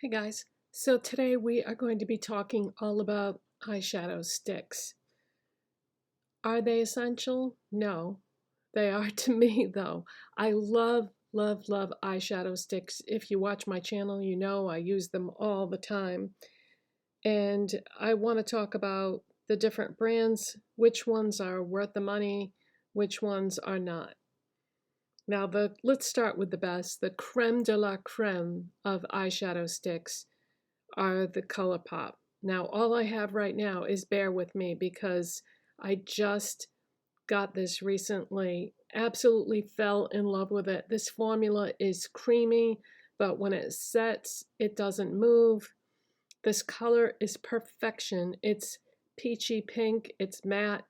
Hey guys, so today we are going to be talking all about eyeshadow sticks. Are they essential? No, they are to me though. I love, love, love eyeshadow sticks. If you watch my channel, you know I use them all the time. And I want to talk about the different brands, which ones are worth the money, which ones are not. Now, let's start with the best. The creme de la creme of eyeshadow sticks are the ColourPop. Now, all I have right now is bear with me because I just got this recently. Absolutely fell in love with it. This formula is creamy, but when it sets, it doesn't move. This color is perfection. It's peachy pink, it's matte.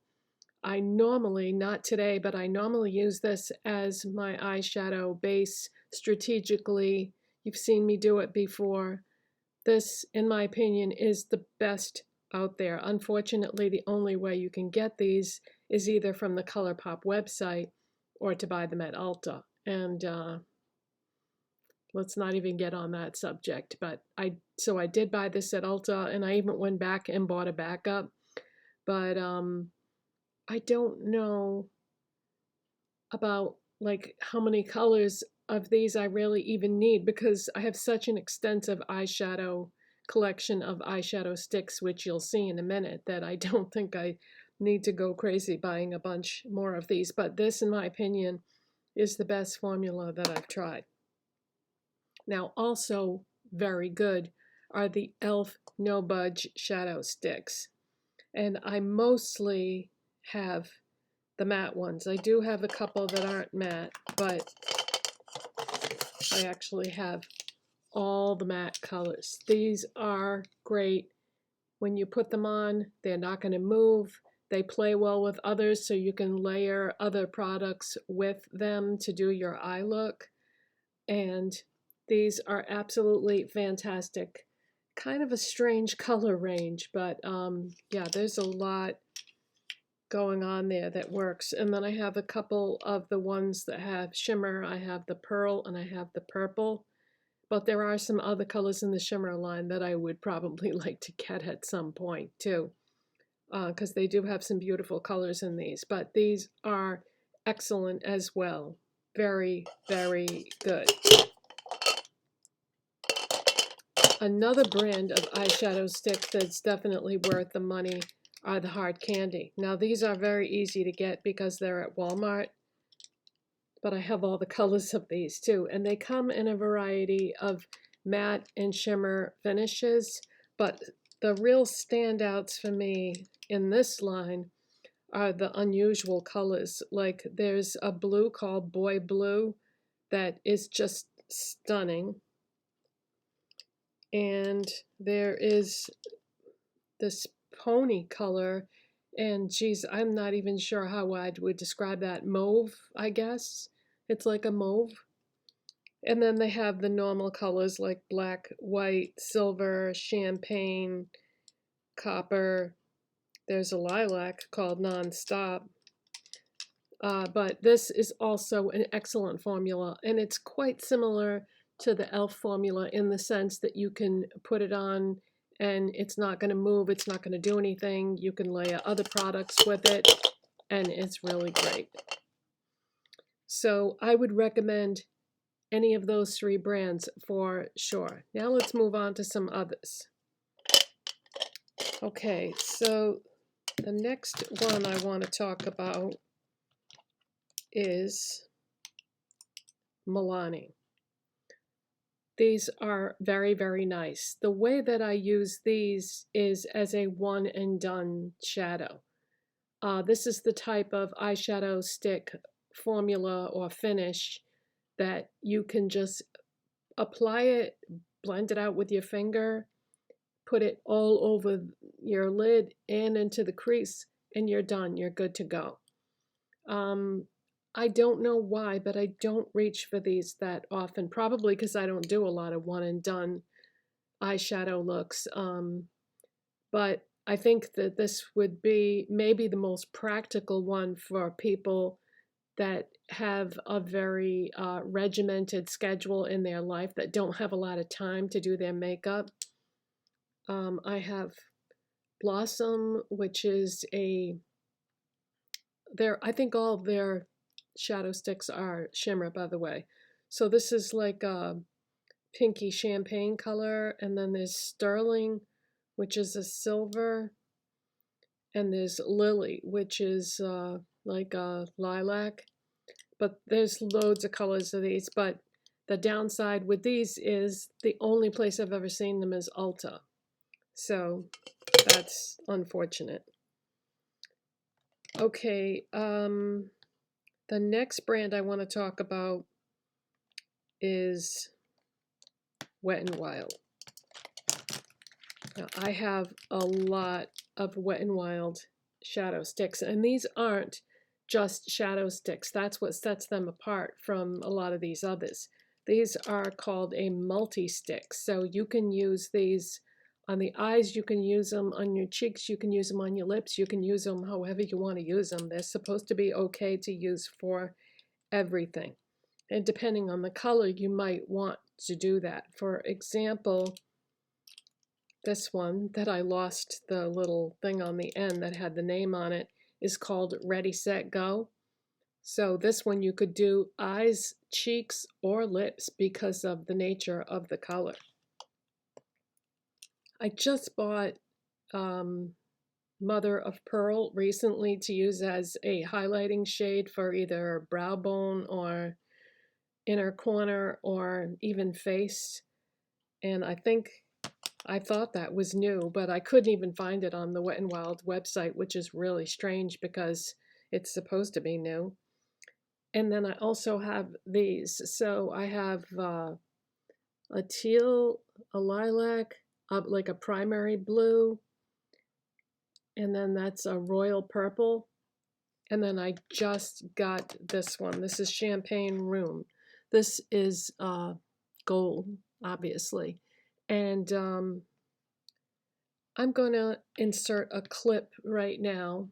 I normally, not today, but I normally use this as my eyeshadow base strategically. You've seen me do it before. This, in my opinion, is the best out there. Unfortunately, the only way you can get these is either from the ColourPop website or to buy them at Ulta. And let's not even get on that subject. But I did buy this at Ulta, and I even went back and bought a backup. But I don't know about like how many colors of these I really even need because I have such an extensive eyeshadow collection of eyeshadow sticks, which you'll see in a minute, that I don't think I need to go crazy buying a bunch more of these. But this, in my opinion, is the best formula that I've tried. Now, also very good are the e.l.f. No Budge shadow sticks. And I mostly have the matte ones. I do have a couple that aren't matte, but I actually have all the matte colors. These are great. When you put them on, they're not going to move. They play well with others, so you can layer other products with them to do your eye look. And these are absolutely fantastic. Kind of a strange color range, but yeah, there's a lot going on there that works. And then I have a couple of the ones that have shimmer. I have the pearl and I have the purple. But there are some other colors in the shimmer line that I would probably like to get at some point too, because they do have some beautiful colors in these. But these are excellent as well. Very, very good. Another brand of eyeshadow stick that's definitely worth the money are the hard candy. Now these are very easy to get because they're at Walmart, but I have all the colors of these too. And they come in a variety of matte and shimmer finishes, but the real standouts for me in this line are the unusual colors. Like there's a blue called Boy Blue that is just stunning. And there is this pony color, and geez, I'm not even sure how I would describe that. Mauve, I guess. It's like a mauve. And then they have the normal colors like black, white, silver, champagne, copper. There's a lilac called Nonstop. But this is also an excellent formula, and it's quite similar to the e.l.f. formula in the sense that you can put it on and it's not going to move, it's not going to do anything. You can layer other products with it, and it's really great. So I would recommend any of those three brands for sure. Now let's move on to some others. Okay, so the next one I want to talk about is Milani. These are very, very nice. The way that I use these is as a one and done shadow. This is the type of eyeshadow stick formula or finish that you can just apply it, blend it out with your finger, put it all over your lid and into the crease, and you're done. You're good to go. I don't know why, but I don't reach for these that often, probably because I don't do a lot of one and done eyeshadow looks. But I think that this would be maybe the most practical one for people that have a very regimented schedule in their life, that don't have a lot of time to do their makeup. I have Blossom, which is I think all of their shadow sticks are shimmer, by the way. So this is like a pinky champagne color, and then there's Sterling, which is a silver, and there's Lily, which is like a lilac. But there's loads of colors of these, but the downside with these is the only place I've ever seen them is Ulta. So that's unfortunate. Okay, the next brand I want to talk about is Wet n Wild. Now, I have a lot of Wet n Wild shadow sticks, and these aren't just shadow sticks. That's what sets them apart from a lot of these others. These are called a multi-stick, so you can use these on the eyes, you can use them on your cheeks, you can use them on your lips, you can use them however you want to use them. They're supposed to be okay to use for everything. And depending on the color, you might want to do that. For example, this one that I lost the little thing on the end that had the name on it is called Ready, Set, Go. So this one you could do eyes, cheeks, or lips because of the nature of the color. I just bought Mother of Pearl recently to use as a highlighting shade for either brow bone or inner corner or even face. And I thought that was new, but I couldn't even find it on the Wet n Wild website, which is really strange because it's supposed to be new. And then I also have these. So I have a teal, a lilac, like a primary blue, and then that's a royal purple. And then I just got this one. This is Champagne Room. This is gold, obviously. And I'm going to insert a clip right now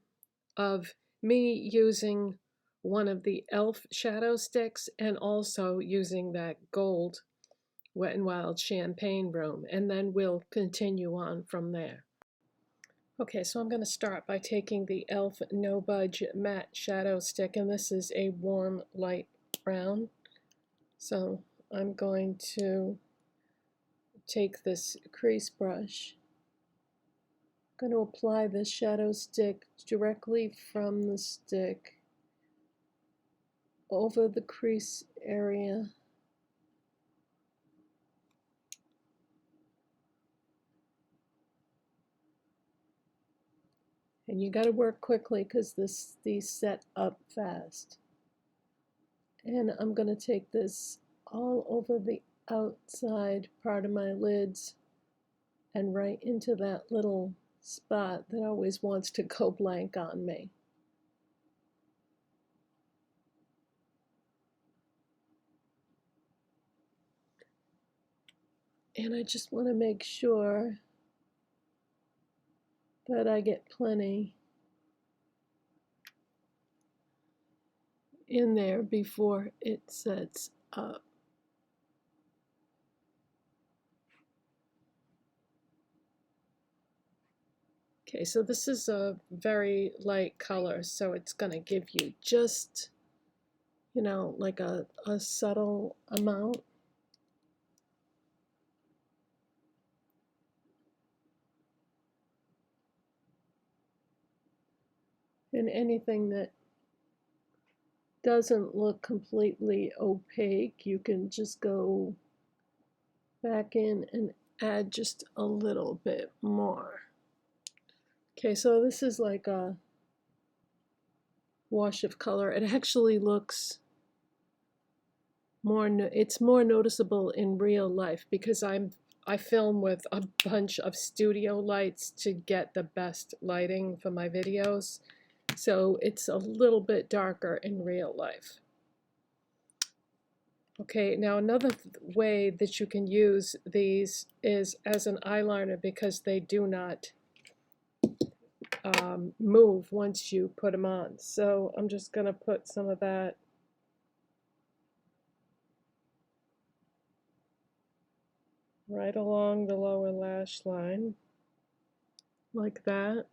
of me using one of the e.l.f. shadow sticks and also using that gold Wet n Wild Champagne Room, and then we'll continue on from there. Okay, so I'm going to start by taking the e.l.f. No Budge Matte Shadow Stick, and this is a warm light brown. So I'm going to take this crease brush. I'm going to apply this shadow stick directly from the stick over the crease area. And you got to work quickly because these set up fast. And I'm going to take this all over the outside part of my lids and right into that little spot that always wants to go blank on me. And I just want to make sure that I get plenty in there before it sets up. Okay, so this is a very light color, so it's going to give you just, you know, like a subtle amount. And anything that doesn't look completely opaque, you can just go back in and add just a little bit more. Okay, so this is like a wash of color. It actually looks more, it's more noticeable in real life because I film with a bunch of studio lights to get the best lighting for my videos. So it's a little bit darker in real life. Okay, now another way that you can use these is as an eyeliner because they do not move once you put them on. So I'm just going to put some of that right along the lower lash line, like that.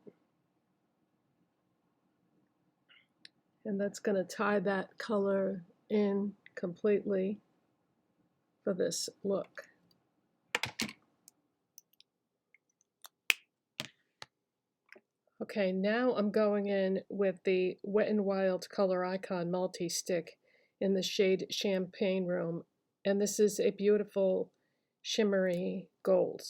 And that's going to tie that color in completely for this look. Okay, now I'm going in with the Wet n Wild Color Icon Multi-Stick in the shade Champagne Room. And this is a beautiful shimmery gold.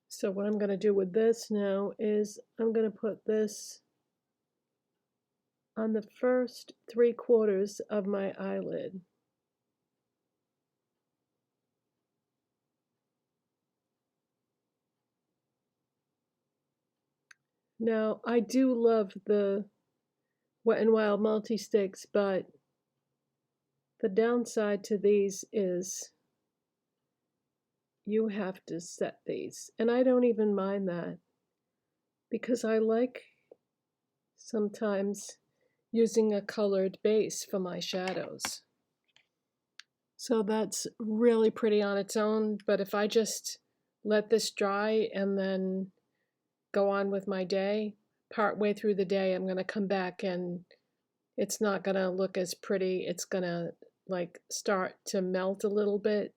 So what I'm going to do with this now is I'm going to put this on the first 3/4 of my eyelid. Now, I do love the Wet n Wild Multi-Sticks, but the downside to these is you have to set these. And I don't even mind that because I like sometimes using a colored base for my shadows. So that's really pretty on its own, but if I just let this dry and then go on with my day, part way through the day I'm going to come back and it's not going to look as pretty. It's going to like start to melt a little bit,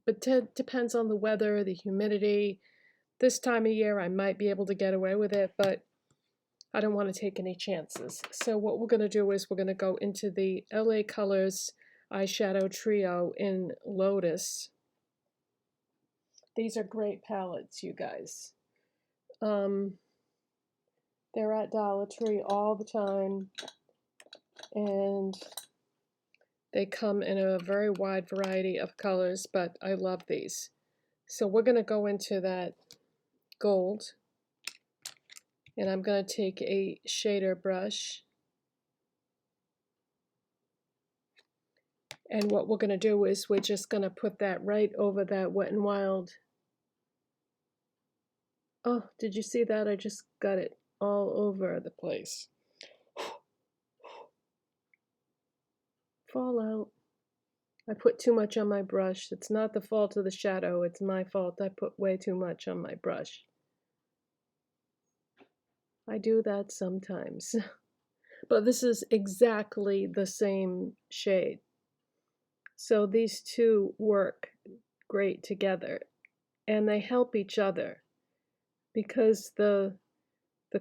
but depends on the weather, the humidity. This time of year I might be able to get away with it, but I don't want to take any chances. So what we're going to do is we're going to go into the LA Colors eyeshadow trio in Lotus. These are great palettes, you guys. They're at Dollar Tree all the time, and they come in a very wide variety of colors, but I love these. So we're going to go into that gold, and I'm going to take a shader brush. And what we're going to do is we're just going to put that right over that Wet n Wild. Oh, did you see that? I just got it all over the place. Fallout. I put too much on my brush. It's not the fault of the shadow. It's my fault. I put way too much on my brush. I do that sometimes. But this is exactly the same shade. So these two work great together. And they help each other. Because the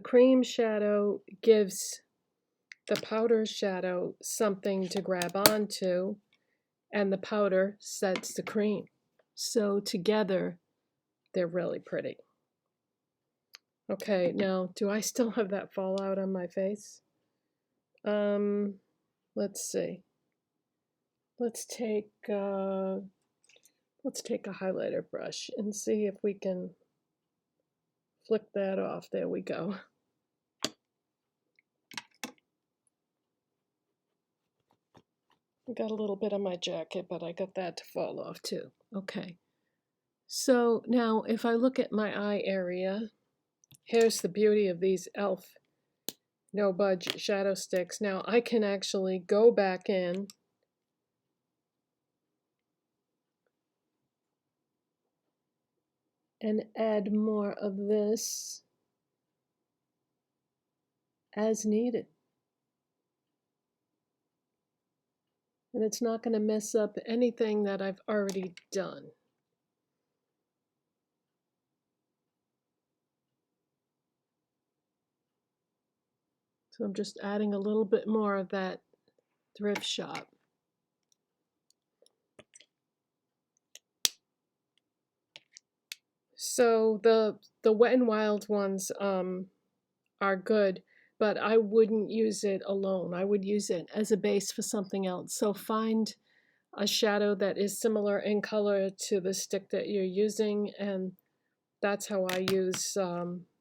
cream shadow gives the powder shadow something to grab onto, and the powder sets the cream. So together, they're really pretty. Okay, now, do I still have that fallout on my face? Let's see. Let's take a highlighter brush and see if we can flick that off. There we go. I got a little bit on my jacket, but I got that to fall off too. Okay. So now if I look at my eye area, here's the beauty of these e.l.f. No Budge shadow sticks. Now I can actually go back in and add more of this as needed. And it's not going to mess up anything that I've already done. So I'm just adding a little bit more of that Thrift Shop. So the Wet n Wild ones are good, but I wouldn't use it alone. I would use it as a base for something else. So find a shadow that is similar in color to the stick that you're using, and that's how I use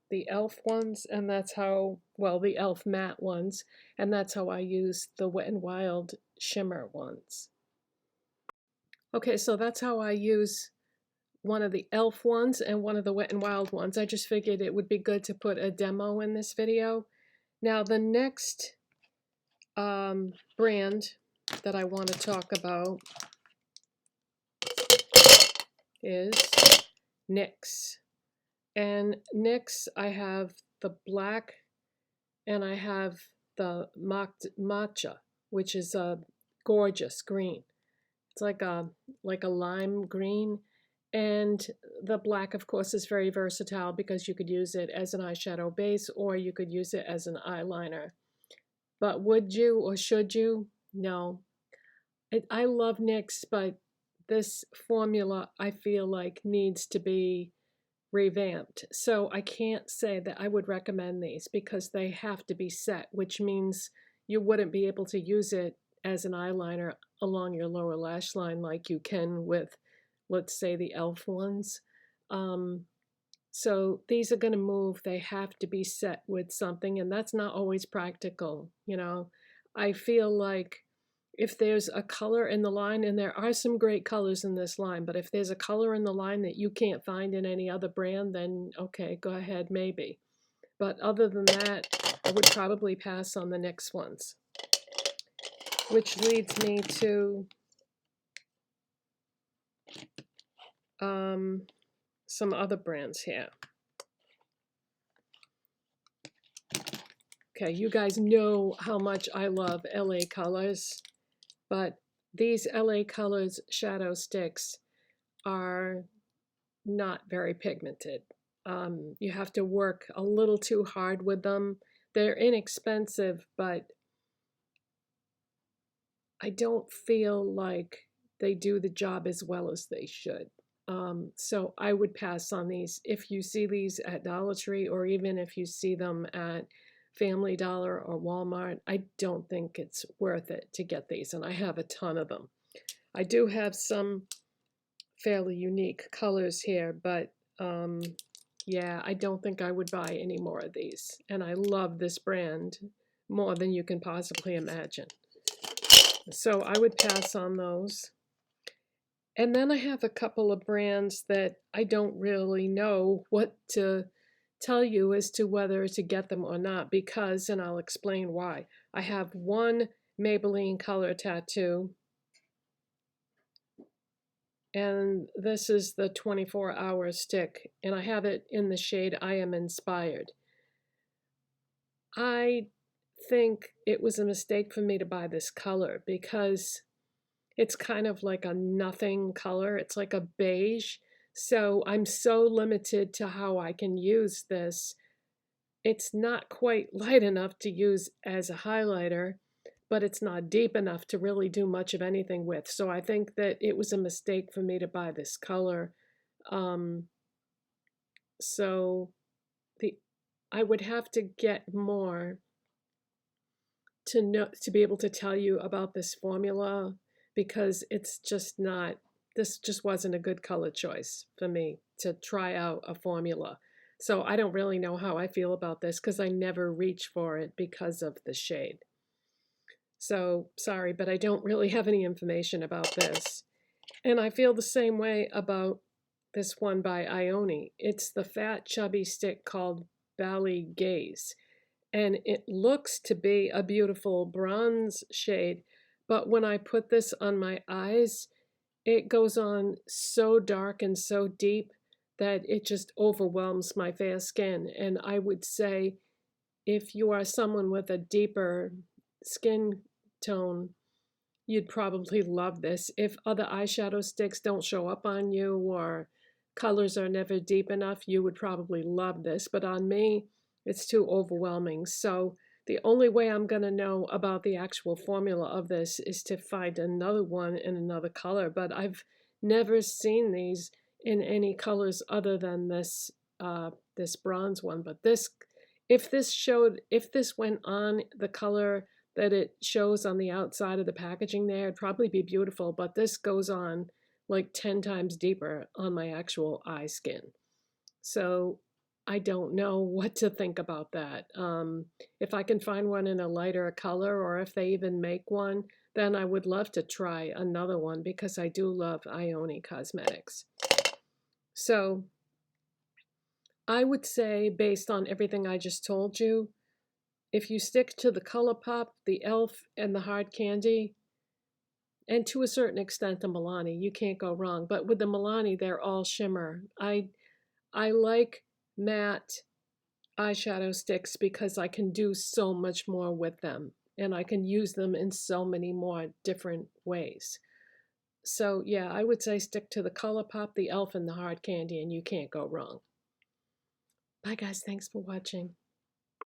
the e.l.f. ones, and that's how, well, the e.l.f. matte ones, and that's how I use the Wet n Wild shimmer ones. Okay, so that's how I use one of the e.l.f. ones and one of the Wet n Wild ones. I just figured it would be good to put a demo in this video. Now the next brand that I want to talk about is NYX. And NYX, I have the black and I have the matcha, which is a gorgeous green. It's like a lime green. And the black, of course, is very versatile because you could use it as an eyeshadow base or you could use it as an eyeliner. But would you or should you? No. I love NYX, but this formula I feel like needs to be revamped. So I can't say that I would recommend these because they have to be set, which means you wouldn't be able to use it as an eyeliner along your lower lash line like you can with, let's say, the e.l.f. ones. So these are going to move. They have to be set with something, and that's not always practical. You know, I feel like if there's a color in the line, and there are some great colors in this line, but if there's a color in the line that you can't find in any other brand, then okay, go ahead, maybe. But other than that, I would probably pass on the NYX ones. Which leads me to some other brands here. Okay, you guys know how much I love LA Colors, but these LA Colors shadow sticks are not very pigmented. You have to work a little too hard with them. They're inexpensive, but I don't feel like they do the job as well as they should. So I would pass on these. If you see these at Dollar Tree or even if you see them at Family Dollar or Walmart, I don't think it's worth it to get these, and I have a ton of them. I do have some fairly unique colors here, but yeah, I don't think I would buy any more of these. And I love this brand more than you can possibly imagine. So I would pass on those. And then I have a couple of brands that I don't really know what to tell you as to whether to get them or not because, and I'll explain why. I have one Maybelline color tattoo, and this is the 24-hour stick, and I have it in the shade I Am Inspired. I think it was a mistake for me to buy this color because it's kind of like a nothing color. It's like a beige. So I'm so limited to how I can use this. It's not quite light enough to use as a highlighter, but it's not deep enough to really do much of anything with. So I think that it was a mistake for me to buy this color. So I would have to get more to be able to tell you about this formula because it's just not, this just wasn't a good color choice for me to try out a formula. So I don't really know how I feel about this because I never reach for it because of the shade. So sorry, but I don't really have any information about this. And I feel the same way about this one by Ioni. It's the fat chubby stick called Bally Gaze. And it looks to be a beautiful bronze shade, but when I put this on my eyes, it goes on so dark and so deep that it just overwhelms my fair skin. And I would say if you are someone with a deeper skin tone, you'd probably love this. If other eyeshadow sticks don't show up on you or colors are never deep enough, you would probably love this. But on me, it's too overwhelming. So the only way I'm going to know about the actual formula of this is to find another one in another color. But I've never seen these in any colors other than this this bronze one. But this, if this went on the color that it shows on the outside of the packaging there, it'd probably be beautiful. But this goes on like 10 times deeper on my actual eye skin. So I don't know what to think about that. If I can find one in a lighter color or if they even make one, then I would love to try another one because I do love Ioni Cosmetics. So I would say, based on everything I just told you, if you stick to the ColourPop, the e.l.f., and the hard candy, And to a certain extent, the Milani, you can't go wrong. But with the Milani, they're all shimmer. I like matte eyeshadow sticks because I can do so much more with them, and I can use them in so many more different ways. So yeah, I would say stick to the ColourPop, the e.l.f., and the hard candy, and you can't go wrong. Bye guys, thanks for watching.